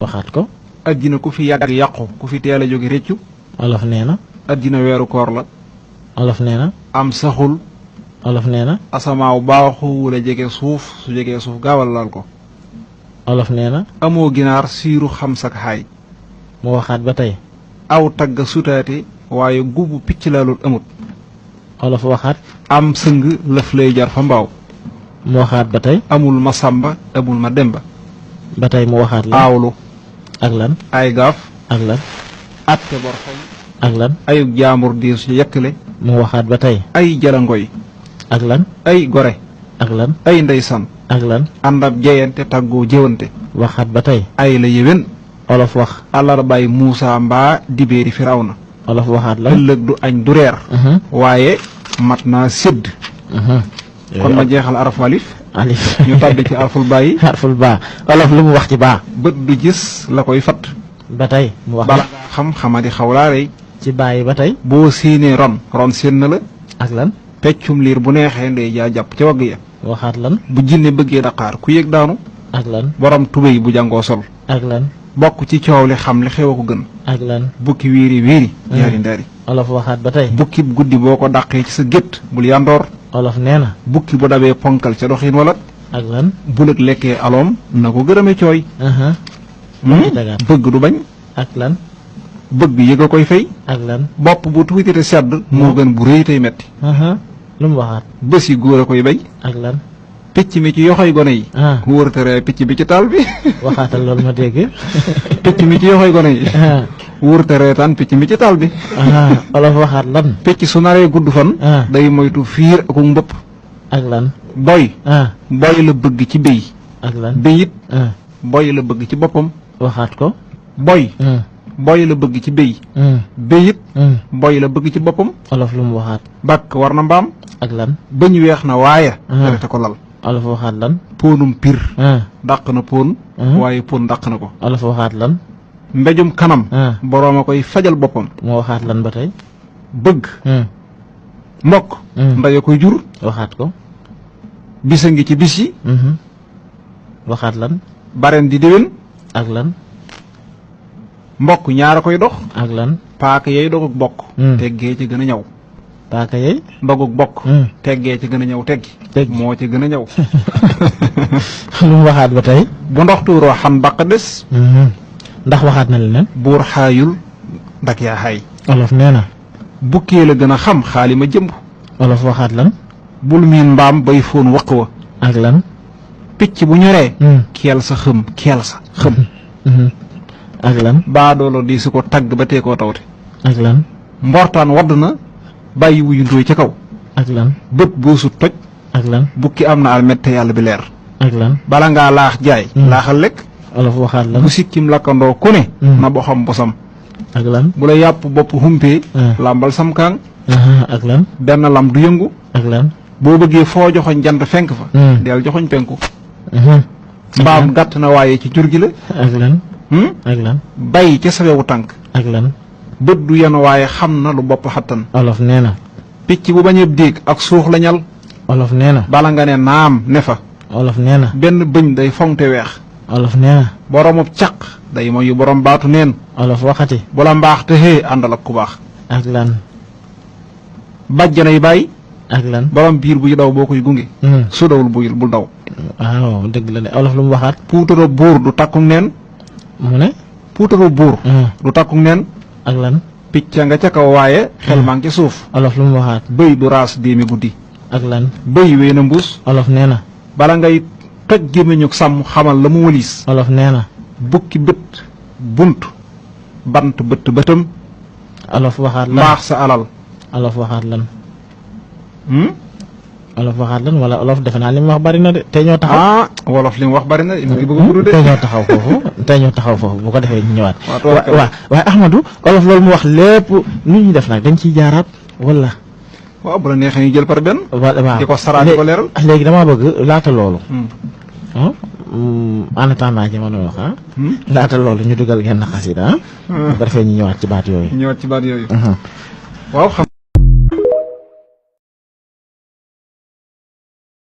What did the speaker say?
waxaat ko. addina ku fi yàgg yàqu ku fi teel a jóge réccu. olof nee na. addina weeru koor la. olof nee na. am saxul. olof nee na. asamaaw baaxuwul a jege suuf su jegee suuf gaawal laal ko. olof nee na. amoo ginaar siiru xam sak xaay. mu waxaat ba tey. aw tagg sutaate waaye gubu picc laalul amut. olof waxaat. am sëng lëf lay jar fa mbaaw. mu waxaat ba tey. amul ma sàmba amul ma demba. ba tey mu waxaat la. aawlu. ak lan. ay gaaf. ak lan. atte bor fay. ak lan. ayug jaambur di su yekkale. mu waxaat ba tey. ay jalangoy. ak lan. ay gore. ak lan. ay ndeysan. ak lan. ànd ab jeyante tàggoo jëwante. waxaat ba tey. ay la yéwén. olof wax. àllarbaay Muusa mbaa dibéeri Firawna. olof waxaat la. ëllëg du añ du reer. waaye mat naa sédd. kon ma jeexal araf alif. alif ñu tàbbi ci arful bàyyi. arful baa olof lu mu wax ci baa. bët du gis la koy fat. ba tey mu wax. bala xam xamadi xawlaa rey. ci bàyyi ba tey. boo séenee ron séen na la. ak lan. peccum liir bu neexee ndey jaa jàpp ca wagg ya. waxaat lan. bu jinne bëggee daqaar ku yëg daanu. ak lan. borom tubéy bu jàngoo sol. ak lan. bokk ci coow li xam li xew a ko gën. ak lan. bukki wiiri wiiri. jaari ndaari. olof waxaat ba tey. bukki guddi boo ko dàqee ci sa gétt bul yandoor. olof nee na. bukki bu dabee ponkal ca doxin wala. ak lan. bu lëg lekkee aloom na ko gërëme cooy. bëgg du bañ. ak lan. bëgg yëg a koy fay. ak lan. bopp bu tuuti te sedd. moo gën bu rëy tey metti. lu mu waxaat. bés yi góor a koy bay. ak lan. picc mi ci yoxoy gone yi. wóor tere picc bi ci taal bi. waxaatal loolu ma dégg. picc mi ci yoxoy gone yi. wóor tere tan picc mi ci taal bi. olof waxaat lan. picc su naree gudd fan. day moytu fiir ak mbëpp. ak lan. boy la bëgg ci béy. ak lan. béy it. boy la bëgg ci boppam. waxaat ko. boy la bëgg ci béy. béy it. boy la bëgg ci boppam. olof lu mu waxaat. bàkk war na mbaam. ak lan. bëñ weex na waaye. te ko lal. olof waxaat lan. póonum pir. dàq na póon. waaye póon dàq na ko. olof waxaat lan. mbéjum kanam. boroom a koy fajal boppam. moo waxaat lan ba tey. bëgg. mbokk. ndey a koy jur. waxaat ko. bisa ngi ci bis yi. waxaat lan. baren di déwén. ak lan. mbokk ñaar a koy dox. ak lan. paaka yey dogug bokk. teggee ci gën a ñaw. paaka yey. dogug bokk. teggee ci gën a ñaw teggi. moo ci gën a ñaw. lu mu waxaat ba tey. bu ndox tuuroo xan baq des. ndax waxaat na leneen. buur xaayul ndak yaa xaay. olof nee na. bukkee la gën a xam xaali ma jëmb. olof waxaat lan. bul miin mbaam bay fóon waq wa. ak lan. picc bu ñoree. keel sa xëm keel sa xëm. ak lan. baadoolo di su ko tagg ba tee koo tawte. ak lan. mbortaan wadd na bàyyi wuyu ndooy ca kaw. ak lan. bët boosu toj. ak lan. bukki am na almet te yàlla bi leer. ak lan. bala ngaa laax jaay. laaxal lekk. olof waxaat lan. bu sikkim lakkandoo ku ne. na boxam bosam. ak lan. bu la yàpp bopp humpee. làmbal sam kaang. ak lan. benn lam du yëngu. ak lan. boo bëggee foo joxoñ jant fenk fa. del joxoñ penku. mbaam gàtt na waaye ci jur gi la. ak lan. ak lan. bay ca sawewu tànk. ak lan. bët du yen waaye xam na lu bopp xattan. olof nee na. picc bu bañee déeg ak suux la ñal. olof nee na. bala nga ne naam ne fa. olof nee na. benn bëñ day foŋte weex. olof nee na. boromub caq day moyu borom baatu neen. olof waxati. bu la mbaax te xee àndal ak ku baax. ak lan. bàjjanay bàyyi. ak lan. borom biir buy daw boo koy gunge. su dawul bul daw. waaw dëgg la de olof lu mu waxaat. puutaro buur du takkuk neen. mu ne. puutaro buur. du takkuk neen. ak lan. picc nga ca kaw waaye. xel maa ngi ci suuf. olof lu mu waxaat. bëy du raas déemi guddi. ak lan. bëy wee na mbuus. olof nee na. bala ngay toj gémmiñu sàmm xamal la mu wëliis. olof nee na. bukki bët bunt bant bët bëtam. olof waxaat lan. mbaax sa alal. olof waxaat lan. olof waxaat lan wala olof defe naa li mu wax bari na de tey ñoo taxaw. wolof li mu wax bari na mu ngi bëgg a gudd de. tey ñoo taxaw foofu bu ko defee ñu ñëwaat. waaw waaye Ahmadou olof loolu mu wax lépp nu ñuy def nag dañ ciy jaaraat wala. waaw bu la neexee ñu jël par benn. waaw di ko saraat di ko leeral. léegi damaa bëgg laata loolu. en attendant jamono wax laata loolu ñu dugal genn xasida bu ko defee ñu ñëwaat ci baat yooyu. waaw xam